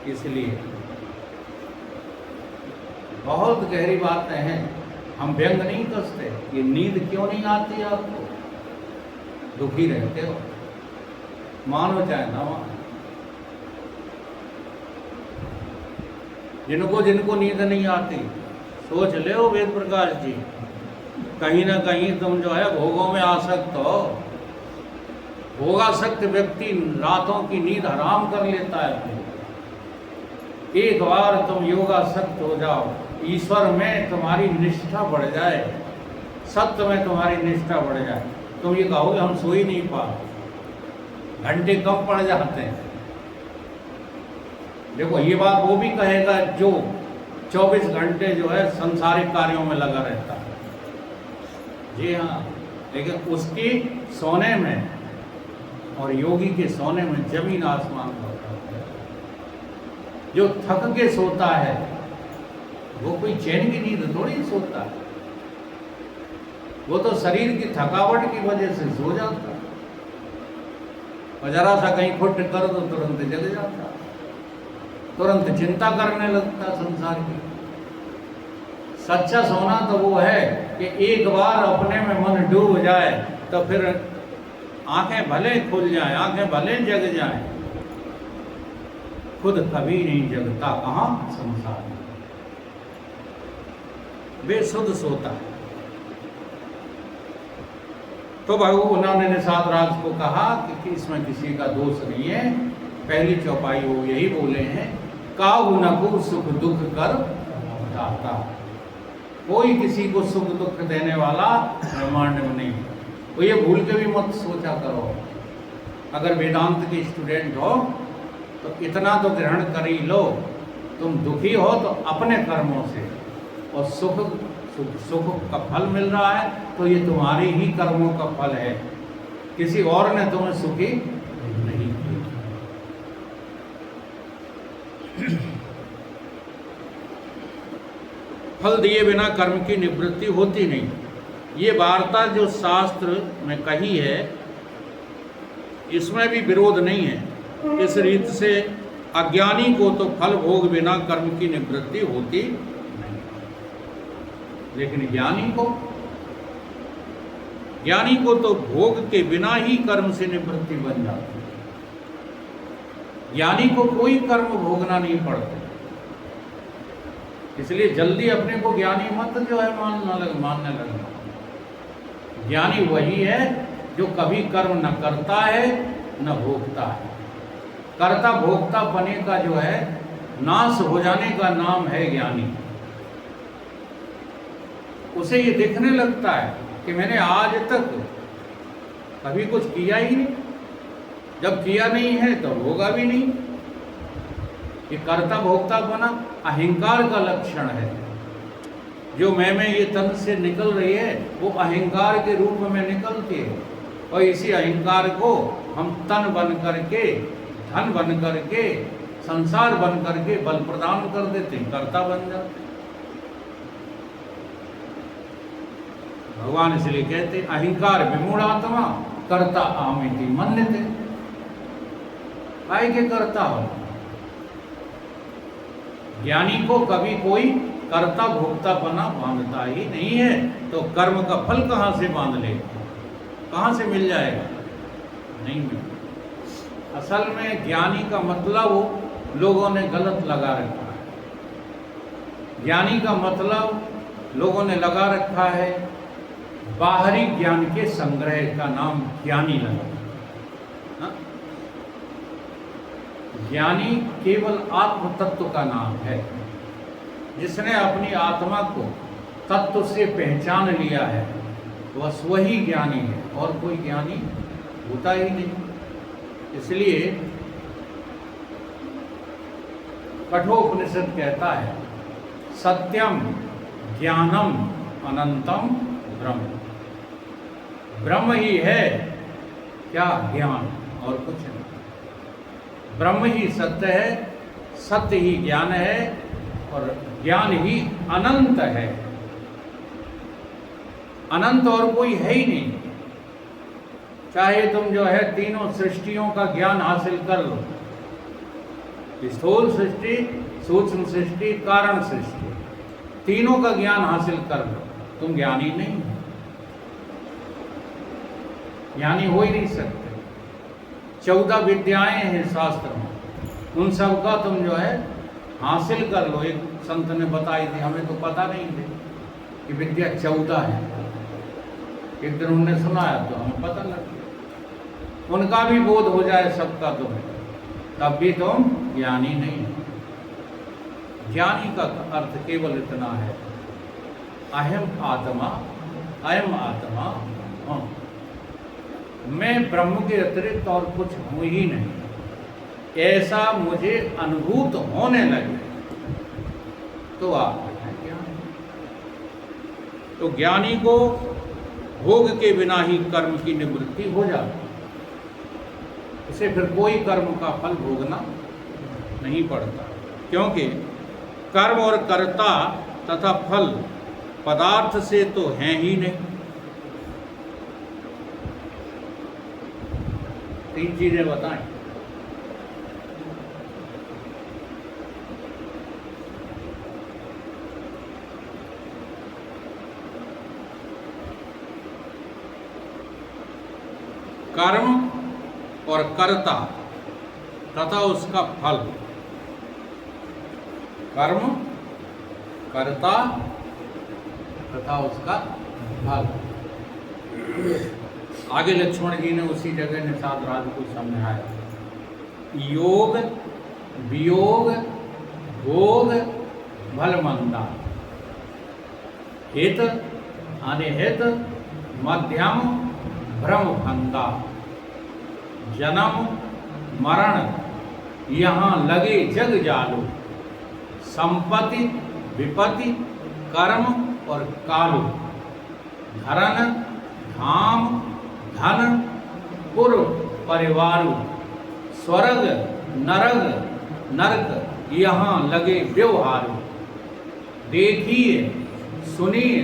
इसलिए बहुत गहरी बातें हैं, हम व्यंग नहीं कसते। ये नींद क्यों नहीं आती आपको? दुखी रहते हो, मानो चाहे ना मानो। जिनको जिनको नींद नहीं आती, सोच ले हो वेद प्रकाश जी, कहीं ना कहीं तुम जो है भोगों में आसक्त हो। भोगासक्त व्यक्ति रातों की नींद हराम कर लेता है अपनी। एक बार तुम योगासक्त हो जाओ, ईश्वर में तुम्हारी निष्ठा बढ़ जाए, सत्य में तुम्हारी निष्ठा बढ़ जाए, तुम ये कहोगे हम सो ही नहीं पा, घंटे कम पड़ जाते हैं। देखो ये बात वो भी कहेगा जो 24 घंटे जो है संसारिक कार्यों में लगा रहता है। जी हाँ, लेकिन उसकी सोने में और योगी के सोने में जमीन आसमान का फर्क है। जो थक के सोता है वो कोई चैन की नींद थोड़ी सोता है, वो तो शरीर की थकावट की वजह से सो जाता है। और जरा सा कहीं खुट कर दो तुरंत जग जाता, तुरंत चिंता करने लगता संसार की। सच्चा सोना तो वो है कि एक बार अपने में मन डूब जाए तो फिर आंखें भले खुल जाएं, आंखें भले जग जाएं, खुद कभी नहीं जगता। कहाँ? संसार में बेसुध सोता है। तो भाई उन्होंने निषाद राज को कहा कि इसमें किसी का दोष नहीं है। पहली चौपाई वो यही बोले हैं, काहू नकु सुख दुख कर दाता। कोई किसी को सुख दुख देने वाला ब्रह्मांड में नहीं। तो ये भूल के भी मत सोचा करो। अगर वेदांत के स्टूडेंट हो तो इतना तो ग्रहण कर ही लो, तुम दुखी हो तो अपने कर्मों से, और सुख का फल मिल रहा है तो ये तुम्हारे ही कर्मों का फल है, किसी और ने तुम्हें सुखी नहीं किया। फल दिए बिना कर्म की निवृत्ति होती नहीं। ये वार्ता जो शास्त्र में कही है इसमें भी विरोध नहीं है। इस रीत से अज्ञानी को तो फल भोग बिना कर्म की निवृत्ति होती नहीं, लेकिन ज्ञानी को तो भोग के बिना ही कर्म से निवृत्ति बन जाती है। ज्ञानी को कोई कर्म भोगना नहीं पड़ता, इसलिए जल्दी अपने को ज्ञानी मत जो है मानने लगना। ज्ञानी वही है जो कभी कर्म न करता है न भोगता है। कर्ता भोक्ता बने का जो है नाश हो जाने का नाम है ज्ञानी। उसे ये दिखने लगता है कि मैंने आज तक कभी कुछ किया ही नहीं, जब किया नहीं है तो होगा भी नहीं। ये कर्ता भोक्ता बना अहंकार का लक्षण है। जो मैं ये तन से निकल रही है वो अहंकार के रूप में निकलती है, और इसी अहंकार को हम तन बन करके, धन बन करके, संसार बन करके बल प्रदान कर देते हैं, कर्ता बन जाते। भगवान इसलिए कहते अहंकार विमूढ़ात्मा कर्ता आमिति मन्यते। काय के कर्ता हो? ज्ञानी को कभी कोई कर्ता भोक्ता बना बांधता ही नहीं है, तो कर्म का फल कहाँ से बांध लेगा, कहाँ से मिल जाएगा? नहीं मिलेगा। असल में ज्ञानी का मतलब लोगों ने गलत लगा रखा है। ज्ञानी का मतलब लोगों ने लगा रखा है बाहरी ज्ञान के संग्रह का नाम ज्ञानी लगा। ज्ञानी केवल आत्म तत्व का नाम है। जिसने अपनी आत्मा को तत्व से पहचान लिया है बस वही ज्ञानी है, और कोई ज्ञानी होता ही नहीं। इसलिए कठोपनिषद कहता है सत्यम ज्ञानम अनंतम ब्रह्म। ब्रह्म ही है क्या? ज्ञान, और कुछ नहीं। ब्रह्म ही सत्य है, सत्य ही ज्ञान है, और ज्ञान ही अनंत है। अनंत और कोई है ही नहीं। चाहे तुम जो है तीनों सृष्टियों का ज्ञान हासिल कर लो, स्थूल सृष्टि, सूक्ष्म सृष्टि, कारण सृष्टि, तीनों का ज्ञान हासिल कर लो, तुम ज्ञानी नहीं हो, ज्ञानी हो ही नहीं सकते। 14 विद्याएं हैं शास्त्र में, उन सब का तुम जो है हासिल कर लो। एक संत ने बताई थी, हमें तो पता नहीं थी कि विद्या 14 है। एक दिन उन्होंने सुनाया तो हमें पता लग गया। उनका भी बोध हो जाए सबका तुम्हें, तब भी तुम ज्ञानी नहीं हो। ज्ञानी का अर्थ केवल इतना है, अहम आत्मा, अयम आत्मा, मैं ब्रह्म के अतिरिक्त और कुछ हूं ही नहीं, ऐसा मुझे अनुभूत होने लगे तो आप हैं ज्ञानी। तो ज्ञानी को भोग के बिना ही कर्म की निवृत्ति हो जाती, उसे फिर कोई कर्म का फल भोगना नहीं पड़ता, क्योंकि कर्म और कर्ता तथा फल पदार्थ से तो हैं ही नहीं। 3 चीजें बताएं। कर्म और कर्ता तथा उसका फल। कर्म, कर्ता तथा उसका फल। आगे लक्ष्मण जी ने उसी जगह निषाद राज को समझाया, योग वियोग भोग भल मंदा, हित अनिहित मध्यम भ्रम भंगा, जन्म मरण यहाँ लगे जग जालो, संपत्ति विपत्ति कर्म और कालो, धरन धाम धन पुर परिवार, स्वर्ग नरग नरक यहाँ लगे व्यवहार, देखिए सुनिए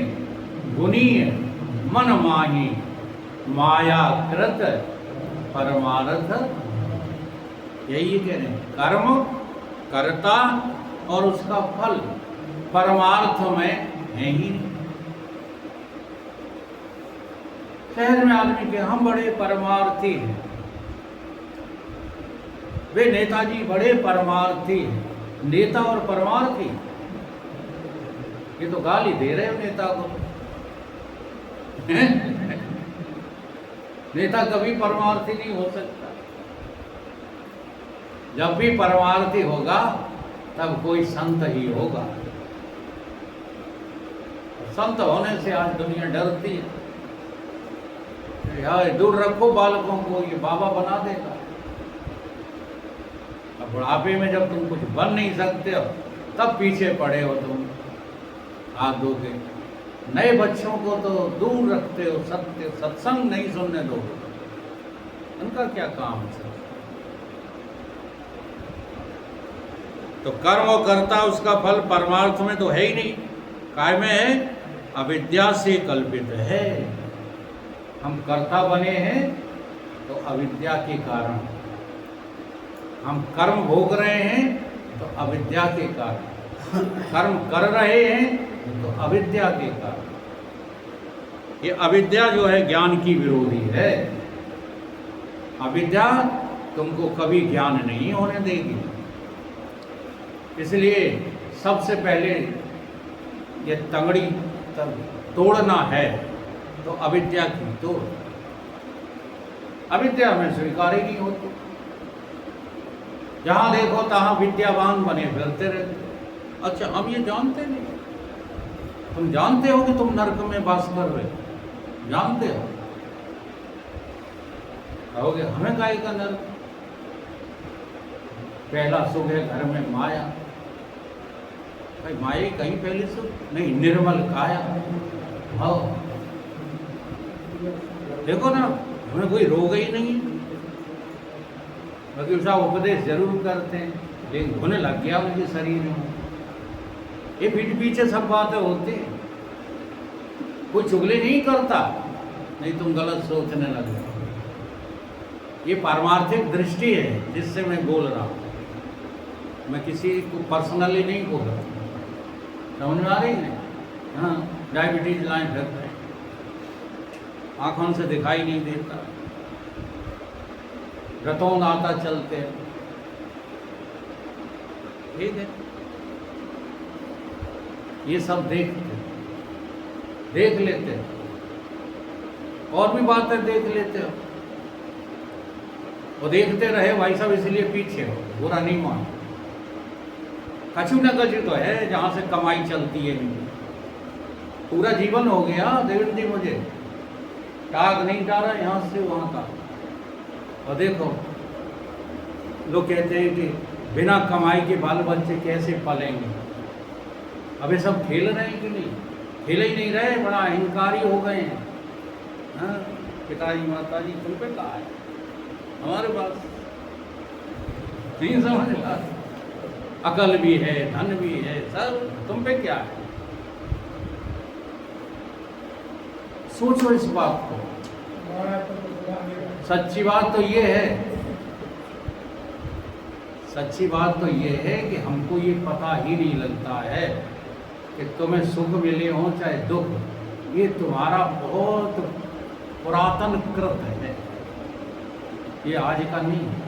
गुनिए मन माही, माया कृत परमार्थ। यही कह रहे हैं, कर्म कर्ता और उसका फल परमार्थ में है ही नहीं। शहर में आदमी के हम बड़े परमार्थी हैं, वे नेताजी बड़े परमार्थी हैं। नेता और परमार्थी, ये तो गाली दे रहे हो नेता को। नेता कभी परमार्थी नहीं हो सकता। जब भी परमार्थी होगा तब कोई संत ही होगा। संत होने से आज दुनिया डरती है, यार दूर रखो बालकों को, ये बाबा बना देगा। अब बुढ़ापे में जब तुम कुछ बन नहीं सकते हो, तब पीछे पड़े हो तुम हाथ धो के। नए बच्चों को तो दूर रखते हो, सत्य सत्संग नहीं सुनने दो, उनका क्या काम है। तो कर्म और कर्ता उसका फल परमार्थ में तो है ही नहीं, काय में है? अविद्या से कल्पित है। हम कर्ता बने हैं तो अविद्या के कारण, हम कर्म भोग रहे हैं तो अविद्या के कारण, कर्म कर रहे हैं तो अविद्या के कारण। ये अविद्या जो है ज्ञान की विरोधी है। अविद्या तुमको कभी ज्ञान नहीं होने देगी। इसलिए सबसे पहले ये तंगड़ी तोड़ना है तो अविद्या की तोड़। अविद्या में स्वीकार ही नहीं होती, जहां देखो तहां विद्यावान बने फिरते रहते। अच्छा, हम ये जानते नहीं, तुम जानते हो कि तुम नरक में वास कर रहे हो, जानते हो? कहोगे हमें काहे का नरक? पहला सुख है घर में माया। भाई माया कहीं पहले सुख नहीं, निर्मल काया। हाँ देखो ना, हमें कोई रोग ही नहीं है। बाकी उसका उपदेश जरूर करते हैं, लेकिन होने लग गया उनके शरीर में। ये पीठ पीछे सब बातें होती हैं, कोई चुगली नहीं करता, नहीं तुम गलत सोचने लगे। ये पारमार्थिक दृष्टि है जिससे मैं बोल रहा हूँ। मैं किसी को पर्सनली नहीं बोल रहा, समझ में आ रही है? हाँ, डायबिटीज लाइन फिर रहे, आँखों से दिखाई नहीं देता, रतों आता चलते, ठीक है, ये सब देख लेते, और भी बातें देख लेते हो, वो देखते रहे भाई साहब, इसलिए पीछे हो, बुरा नहीं मान। कछु न कछु तो है जहाँ से कमाई चलती है, पूरा जीवन हो गया देवेंद्र जी, मुझे टाग नहीं डाला यहाँ से वहाँ का। और देखो लोग कहते हैं कि बिना कमाई के बाल बच्चे कैसे पलेंगे। अब ये सब खेल रहे हैं कि नहीं? खेल ही नहीं रहे, बड़ा अहंकारी हो गए हैं। हाँ, पिताजी माता जी तुम पे कहा है, हमारे पास नहीं समझ रहा, अकल भी है, धन भी है, सब तुम पे क्या है? सोचो इस बात को। सच्ची बात तो ये है, सच्ची बात तो ये है कि हमको ये पता ही नहीं लगता है कि तुम्हें सुख मिले हो चाहे दुख, ये तुम्हारा बहुत पुरातन कृत है, ये आज का नहीं है।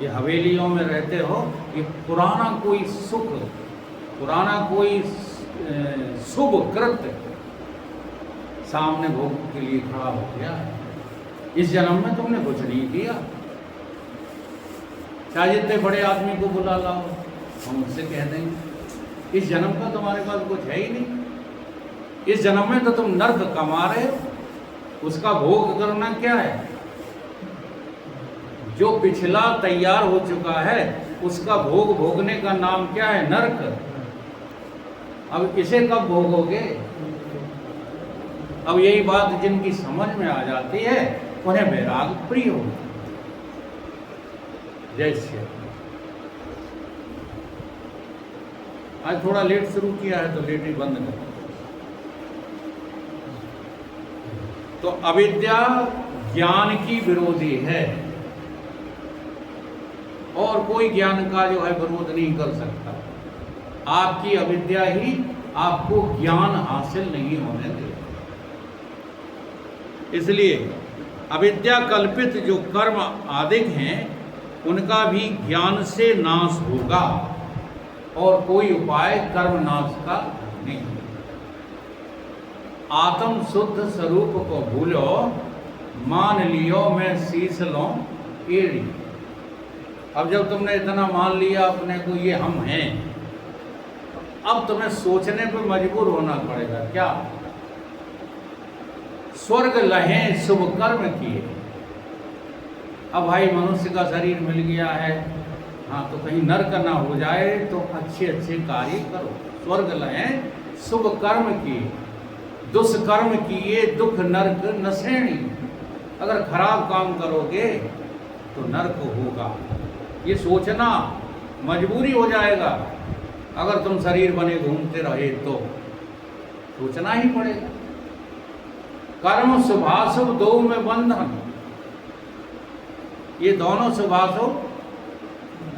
ये हवेलियों में रहते हो, ये पुराना कोई सुख, पुराना कोई शुभ कृत्य सामने भोग के लिए खड़ा हो गया है। इस जन्म में तुमने कुछ नहीं किया, चाहे जितने बड़े आदमी को बुला लाओ, हम उससे कह देंगे इस जन्म का तुम्हारे पास कुछ है ही नहीं। इस जन्म में तो तुम नर्क कमा रहे हो, उसका भोग करना क्या है? जो पिछला तैयार हो चुका है उसका भोग भोगने का नाम क्या है? नर्क। अब इसे कब भोगोगे? अब यही बात जिनकी समझ में आ जाती है उन्हें वैराग प्रिय होगा। जय श्री राम। आज थोड़ा लेट शुरू किया है तो लेट ही बंद कर। तो अविद्या ज्ञान की विरोधी है और कोई ज्ञान का जो है विरोध नहीं कर सकता। आपकी अविद्या ही आपको ज्ञान हासिल नहीं होने देगी। इसलिए अविद्या कल्पित जो कर्म आदिक हैं उनका भी ज्ञान से नाश होगा और कोई उपाय कर्म नाश का नहीं। आत्म शुद्ध स्वरूप को भूलो, मान लियो मैं शीश लो एड़ी। अब जब तुमने इतना मान लिया अपने को ये हम हैं, अब तुम्हें सोचने पर मजबूर होना पड़ेगा। क्या? स्वर्ग लहें शुभ कर्म किए। अब भाई मनुष्य का शरीर मिल गया है, हाँ, तो कहीं नरक ना हो जाए तो अच्छे अच्छे कार्य करो। स्वर्ग लहें शुभ कर्म किए, दुष्कर्म किए दुख नरक नशेणी। अगर खराब काम करोगे तो नरक होगा, ये सोचना मजबूरी हो जाएगा। अगर तुम शरीर बने घूमते रहे तो सोचना ही पड़ेगा। कर्म शुभाशुभ दो में बंधन, ये दोनों शुभाशुभ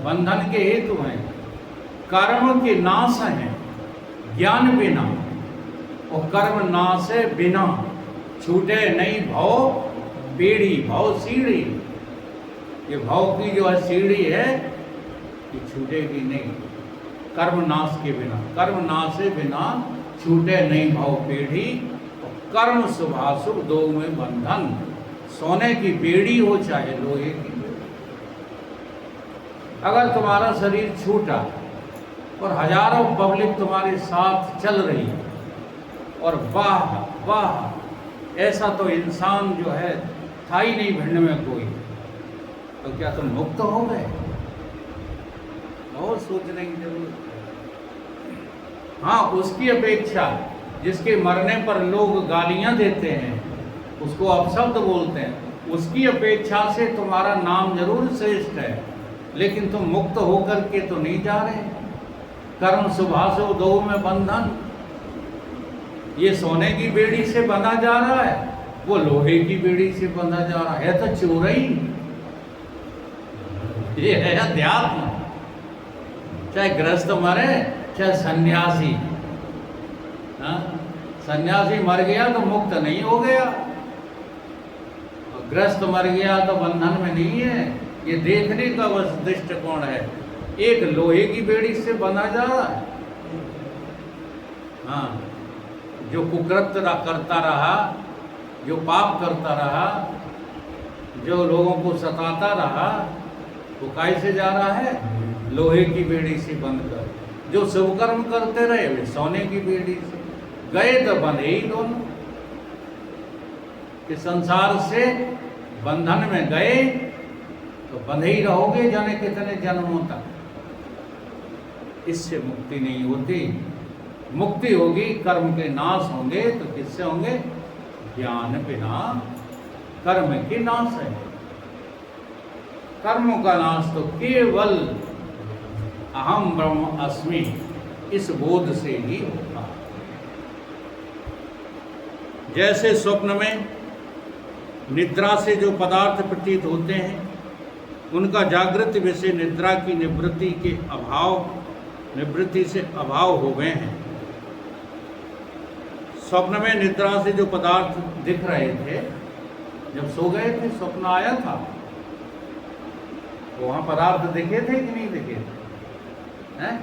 बंधन के हेतु हैं। कर्म के नाश हैं ज्ञान बिना, और कर्म नाश बिना छूटे नहीं भव पीढ़ी, भव सीढ़ी। ये भव की जो है सीढ़ी है ये छूटेगी नहीं कर्म नाश के बिना। कर्म नाश बिना छूटे नहीं भव पीढ़ी, और कर्म शुभाशुभ दो में बंधन। सोने की बेड़ी हो चाहे लोहे की, अगर तुम्हारा शरीर छूटा और हजारों पब्लिक तुम्हारे साथ चल रही है और वाह वाह ऐसा तो इंसान जो है था ही नहीं भिंड में कोई, तो क्या तुम मुक्त हो गए? और सोचने की जरूरत है। हाँ, उसकी अपेक्षा जिसके मरने पर लोग गालियां देते हैं, उसको अपशब्द बोलते हैं, उसकी अपेक्षा से तुम्हारा नाम जरूर श्रेष्ठ है, लेकिन तुम मुक्त होकर के तो नहीं जा रहे। कर्म शुभाशुभ दो में बंधन, ये सोने की बेड़ी से बंधा जा रहा है, वो लोहे की बेड़ी से बंधा जा रहा है तो चोरई। ये है अध्यात्म। चाहे गृहस्थ मरे चाहे सन्यासी, हाँ, सन्यासी मर गया तो मुक्त नहीं हो गया, गृहस्थ मर गया तो बंधन में नहीं है। ये देखने का बस दृष्टिकोण है। एक लोहे की बेड़ी से बंधा जा रहा है। हाँ, जो कुकृत्य करता रहा, जो पाप करता रहा, जो लोगों को सताता रहा, वो कैसे जा रहा है? लोहे की बेड़ी से बंध कर। जो शुभ कर्म करते रहे वे सोने की बेड़ी से गए, तो बंधे ही दोनों। कि संसार से बंधन में गए तो बंधे ही रहोगे जाने कितने जन्मों तक। इससे मुक्ति नहीं होती। मुक्ति होगी, कर्म के नाश होंगे तो किससे होंगे? ज्ञान बिना कर्म के नाश है। कर्मों का नाश तो केवल अहम ब्रह्म अस्मि इस बोध से ही होता है। जैसे स्वप्न में निद्रा से जो पदार्थ प्रतीत होते हैं, उनका जागृत विषय निद्रा की निवृत्ति से अभाव हो गए हैं। स्वप्न में निद्रा से जो पदार्थ दिख रहे थे, जब सो गए थे स्वप्न आया था, तो वहां पदार्थ दिखे थे कि नहीं दिखे थे? हैं?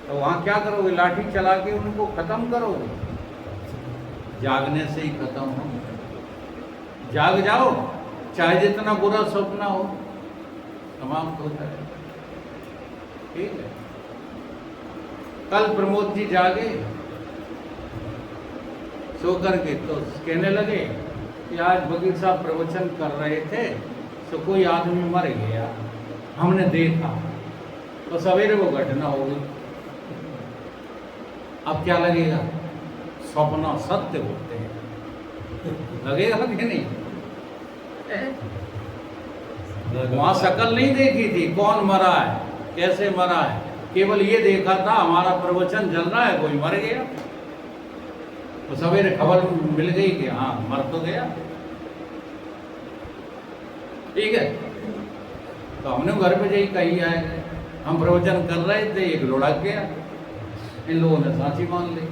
तो वहां क्या करोगे? लाठी चला के उनको खत्म करोगे? जागने से ही खत्म होंगे। जाग जाओ, चाहे जितना बुरा स्वप्न हो, समाप्त हो जाए। ठीक है। कल प्रमोद जी जागे सो करके, तो कहने लगे कि आज बगीर साहब प्रवचन कर रहे थे तो कोई आदमी मर गया, हमने देखा, तो सवेरे वो घटना हो गई। अब क्या लगेगा? स्वप्न सत्य होते हैं, लगेगा कि नहीं? वहां शकल नहीं देखी थी, कौन मरा है, कैसे मरा है, केवल ये देखा था हमारा प्रवचन चल रहा है, कोई मर गया। तो सवेरे खबर मिल गई कि हाँ मर तो गया। ठीक है। तो हमने घर पे यही कही आए, हम प्रवचन कर रहे थे, एक लुढ़क गया, इन लोगों ने सांची मान ली।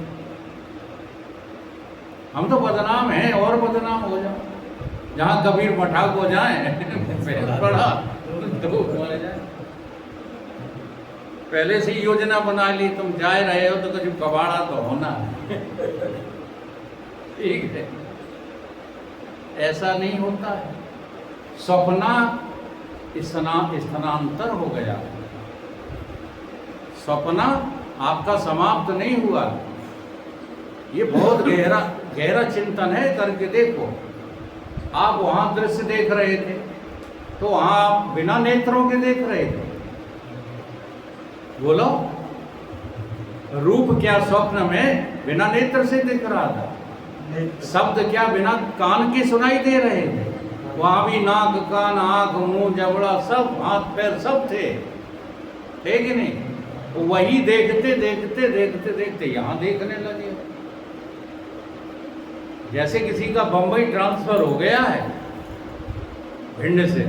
हम तो बदनाम हैं और बदनाम हो जाओ। जहाँ कबीर मठाक हो जाए पड़ा तो मर जाए। पहले से योजना बना ली, तुम जा रहे हो तो कुछ कबाड़ा तो होना है। ठीक है। ऐसा नहीं होता है। सपना स्थानांतर हो गया। सपना आपका समाप्त नहीं हुआ। ये बहुत गहरा चिंतन है, करके देखो। आप वहां दृश्य देख रहे थे तो वहां आप बिना नेत्रों के देख रहे थे। बोलो, रूप क्या स्वप्न में बिना नेत्र से दिख रहा था? शब्द क्या बिना कान के सुनाई दे रहे थे? वहां भी नाक, कान, आंख, मुंह, जबड़ा, सब हाथ पैर सब थे कि नहीं? तो वही देखते देखते देखते देखते यहां देखने लगे। जैसे किसी का बंबई ट्रांसफर हो गया है भिंड से,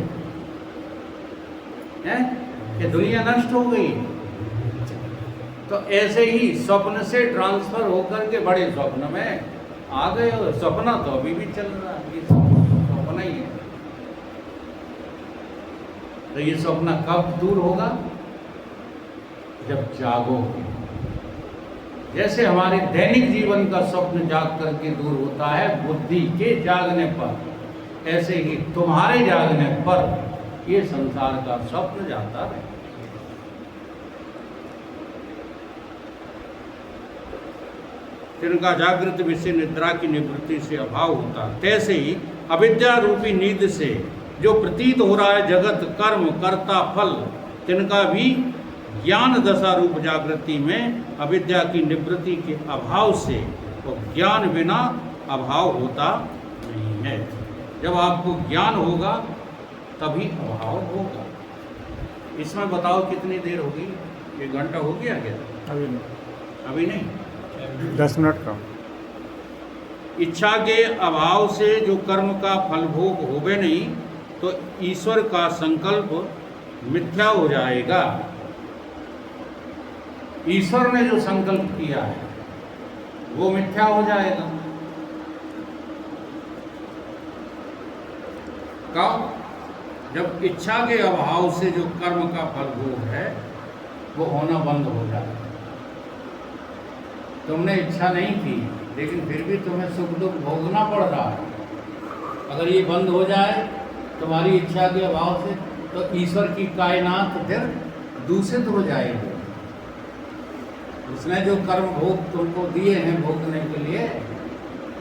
हैं कि दुनिया नष्ट हो गई, तो ऐसे ही स्वप्न से ट्रांसफर होकर के बड़े स्वप्न में आ गए। और सपना तो अभी भी चल रहा है, ये सपना ही है। तो ये सपना कब दूर होगा? जब जागोगे। जैसे हमारे दैनिक जीवन का स्वप्न जाग करके दूर होता है बुद्धि के जागने पर, ऐसे ही तुम्हारे जागने पर ये संसार का स्वप्न जाता है। जिनका जागृत विषय निद्रा की निवृत्ति से अभाव होता, तैसे ही अविद्या रूपी नींद से जो प्रतीत हो रहा है जगत, कर्म, कर्ता, फल, तिनका भी ज्ञान दशा रूप जागृति में अविद्या की निवृत्ति के अभाव से तो ज्ञान बिना अभाव होता नहीं है। जब आपको ज्ञान होगा तभी अभाव होगा। इसमें बताओ कितनी देर होगी? 1 घंटा हो गया क्या? अभी नहीं 10 मिनट का। इच्छा के अभाव से जो कर्म का फल भोग होवे नहीं, तो ईश्वर का संकल्प मिथ्या हो जाएगा। ईश्वर ने जो संकल्प किया है वो मिथ्या हो जाएगा। कब? जब इच्छा के अभाव से जो कर्म का फल भोग है वो होना बंद हो जाए। तुमने इच्छा नहीं की लेकिन फिर भी तुम्हें सुख दुख भोगना पड़ रहा है। अगर ये बंद हो जाए तुम्हारी इच्छा के अभाव से, तो ईश्वर की कायनात फिर दूषित हो जाएगी। उसने जो कर्म भोग तुमको दिए हैं भोगने के लिए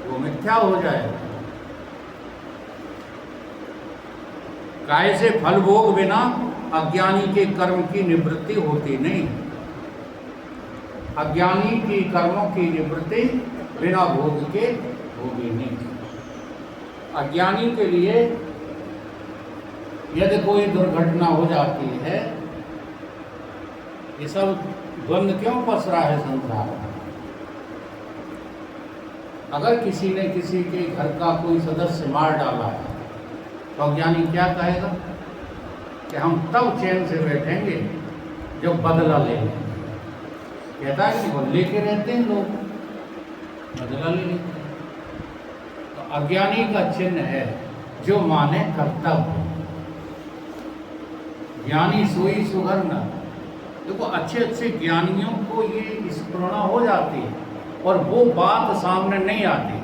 वो मिथ्या हो जाएगा। काय से फल भोग बिना अज्ञानी के कर्म की निवृत्ति होती नहीं। अज्ञानी की कर्मों की निवृत्ति बिना भोग के होगी नहीं। अज्ञानी के लिए यदि कोई दुर्घटना हो जाती है, ये सब द्वंद्व क्यों पसरा है संसार में? अगर किसी ने किसी के घर का कोई सदस्य मार डाला है तो अज्ञानी क्या कहेगा कि हम तब चैन से बैठेंगे जब बदला लेंगे। कहता है कि वो लेके रहते हैं लोग, बदला ले लेते हैं। तो अज्ञानी का चिन्ह है जो माने कर्तव्य। ज्ञानी सोई सुघर न। देखो अच्छे अच्छे ज्ञानियों को ये स्फुरणा हो जाती है और वो बात सामने नहीं आती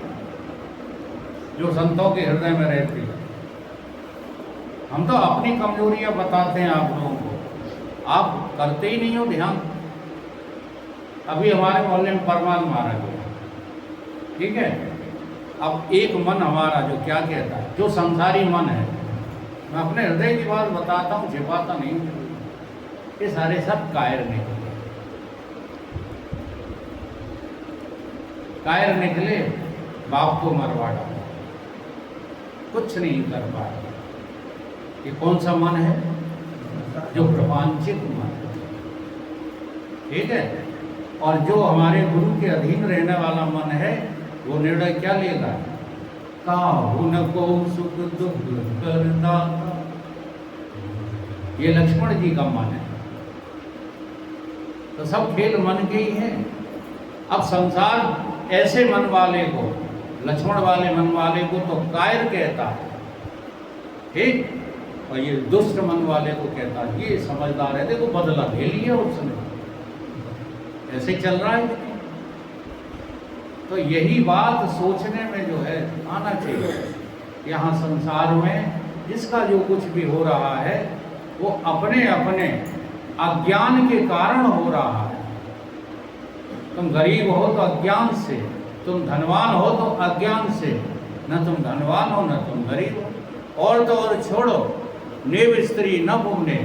जो संतों के हृदय में रहती है। हम तो अपनी कमजोरियां बताते हैं आप लोगों को, आप करते ही नहीं हो ध्यान। अभी हमारे मोहल्ले में परमान मारा गया, ठीक है। अब एक मन हमारा जो क्या कहता है, जो संसारी मन है, मैं अपने हृदय की बात बताता हूँ, छिपाता नहीं हूँ। ये सारे सब कायर निकले। कायर निकले, बाप को मरवा डाला, कुछ नहीं कर पाए। ये कौन सा मन है? जो प्रपंचिक मन, ठीक है। और जो हमारे गुरु के अधीन रहने वाला मन है वो निर्णय क्या लेगा? काहू न को सुख दुख करता। ये लक्ष्मण जी का मन है। तो सब खेल मन के ही हैं। अब संसार ऐसे मन वाले को, लक्ष्मण वाले मन वाले को तो कायर कहता है, ठीक। और ये दुष्ट मन वाले को कहता है ये समझदार है, देखो बदला ले लिया उसने, ऐसे चल रहा है। तो यही बात सोचने में जो है आना चाहिए। यहाँ संसार में जिसका जो कुछ भी हो रहा है वो अपने अपने अज्ञान के कारण हो रहा है। तुम गरीब हो तो अज्ञान से, तुम धनवान हो तो अज्ञान से। न तुम धनवान हो न तुम गरीब हो। और तो और छोड़ो, नेव स्त्री न भूमने।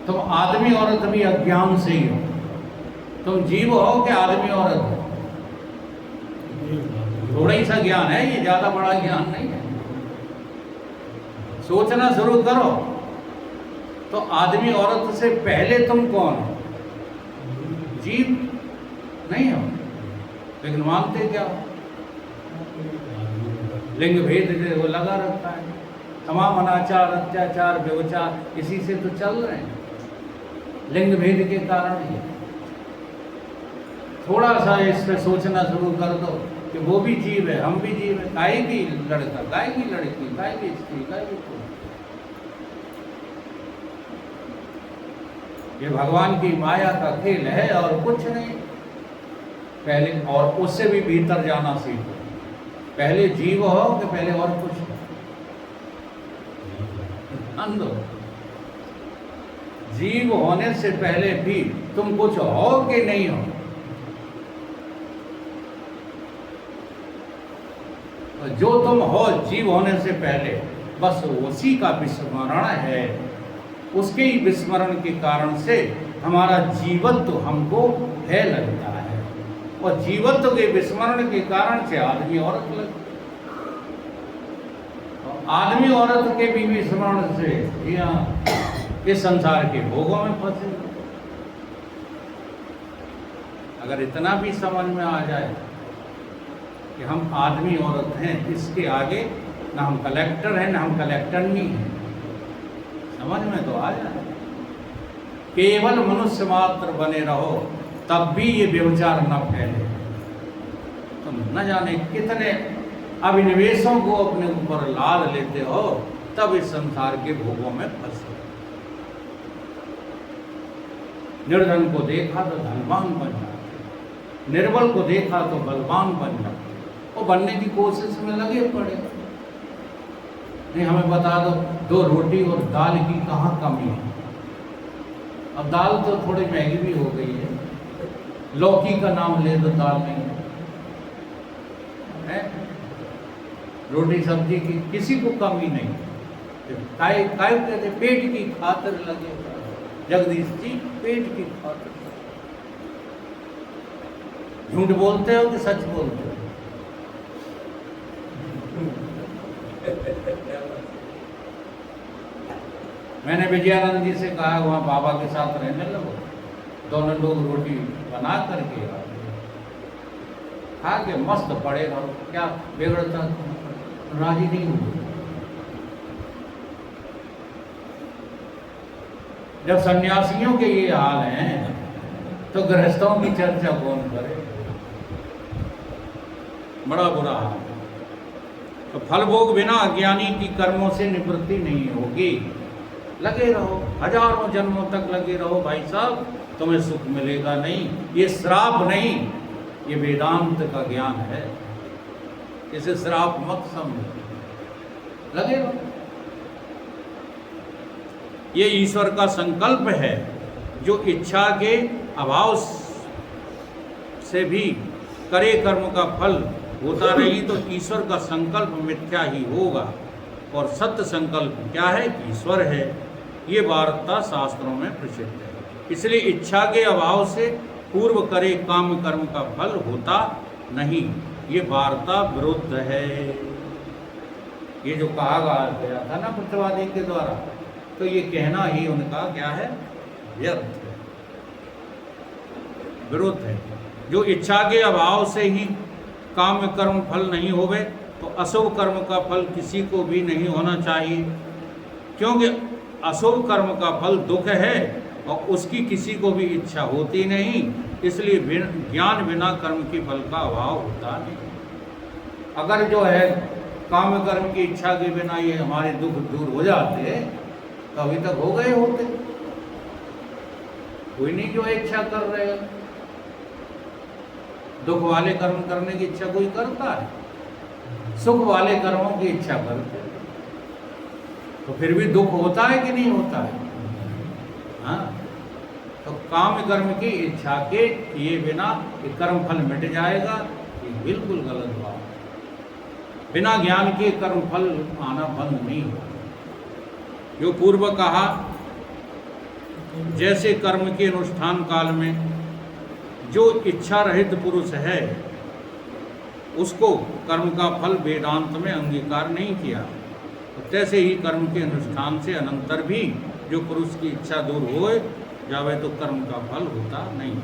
तुम आदमी औरत भी अज्ञान से ही हो। तुम जीव हो कि आदमी औरत हो? थोड़ा ही सा ज्ञान है ये, ज्यादा बड़ा ज्ञान नहीं है। सोचना शुरू करो तो आदमी औरत से पहले तुम कौन हो? जीव नहीं हो, लेकिन मानते क्या हो? लिंग भेद वो लगा रहता है। तमाम अनाचार अत्याचार व्यवचार इसी से तो चल रहे हैं, लिंग भेद के कारण ही। थोड़ा सा इस पे सोचना शुरू कर दो कि वो भी जीव है, हम भी जीव है। गाय की लड़का, गाय की लड़की, गाय की स्त्री, गाय की पुरुष। ये भगवान की माया का खेल है और कुछ नहीं। पहले और उससे भी भीतर जाना सीखो। पहले जीव हो कि पहले और कुछ हो? अंधो। जीव होने से पहले भी तुम कुछ हो कि नहीं हो? जो तुम हो जीव होने से पहले, बस उसी का विस्मरण है। उसके ही विस्मरण के कारण से हमारा जीवत्व हमको है लगता है, और जीवत्व के विस्मरण के कारण से आदमी औरत लगता है। आदमी औरत के भी विस्मरण से इस संसार के भोगों में फंसे। अगर इतना भी समझ में आ जाए कि हम आदमी औरत हैं, इसके आगे ना हम कलेक्टर हैं ना हम कलेक्टरनी हैं। समझ में तो आ जाए। केवल मनुष्य मात्र बने रहो तब भी ये व्यभिचार न फैले। तुम न जाने कितने अभिनिवेशों को अपने ऊपर लाद लेते हो, तब इस संसार के भोगों में फंसे। निर्धन को देखा तो धनवान बन जाते, निर्बल को देखा तो बलवान बन जाते, और बनने की कोशिश में लगे पड़े। नहीं, हमें बता दो, 2 रोटी और दाल की कहाँ कमी है? अब दाल तो थोड़ी महंगी भी हो गई है, लौकी का नाम ले दो, दाल नहीं है। रोटी सब्जी की किसी को कमी नहीं। काय कहते पेट की खातिर लगे, जगदीश जी पेट की खातिर। झूठ बोलते हो कि सच बोलते हो? मैंने विजयानंद जी से कहा वहाँ बाबा के साथ रहने लगो, दोनों लोग रोटी बना करके खा के मस्त पड़े रहो, क्या बिगड़ता? राजी नहीं हुए। जब सन्यासियों के ये हाल हैं तो गृहस्थों की चर्चा कौन करे? बड़ा बुरा हाल है। तो फल भोग बिना अज्ञानी की कर्मों से निवृत्ति नहीं होगी। लगे रहो, हजारों जन्मों तक लगे रहो भाई साहब, तुम्हें सुख मिलेगा नहीं। ये श्राप नहीं, ये वेदांत का ज्ञान है। इसे श्राप मत समझो, लगे रहो। ये ईश्वर का संकल्प है, जो इच्छा के अभाव से भी करे कर्म का फल होता नहीं तो ईश्वर का संकल्प मिथ्या ही होगा। और सत्य संकल्प क्या है? ईश्वर है। ये वार्ता शास्त्रों में प्रसिद्ध है। इसलिए इच्छा के अभाव से पूर्व करे काम कर्म का फल होता नहीं। ये वार्ता विरुद्ध है। ये जो कहा गया था ना प्रतिवादी के द्वारा, तो ये कहना ही उनका क्या है? व्यर्थ है, विरुद्ध है। जो इच्छा के अभाव से ही काम कर्म फल नहीं होवे तो अशुभ कर्म का फल किसी को भी नहीं होना चाहिए, क्योंकि अशुभ कर्म का फल दुख है और उसकी किसी को भी इच्छा होती नहीं। इसलिए ज्ञान बिना कर्म के फल का अभाव होता नहीं। अगर जो है काम कर्म की इच्छा के बिना ये हमारे दुख दूर हो जाते तो अभी तक हो गए होते। कोई नहीं जो इच्छा कर रहे हैं। दुख वाले कर्म करने की इच्छा कोई करता है? सुख वाले कर्मों की इच्छा करते हैं। तो फिर भी दुख होता है कि नहीं होता है? हाँ, तो काम कर्म की इच्छा के किए बिना ये कर्म फल मिट जाएगा, ये बिल्कुल गलत बात। बिना ज्ञान के कर्म फल आना बंद नहीं होगा। जो पूर्व कहा, जैसे कर्म के अनुष्ठान काल में जो इच्छा रहित पुरुष है उसको कर्म का फल वेदांत में अंगीकार नहीं किया, तैसे ही कर्म के अनुष्ठान से अनंतर भी जो पुरुष की इच्छा दूर हो जावे तो कर्म का फल होता नहीं।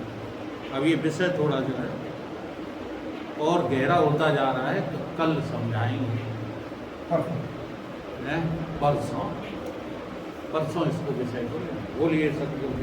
अब ये विषय थोड़ा जो है और गहरा होता जा रहा है, तो कल समझाएंगे। परसों इसको विषय को बोलिए सतगुरु।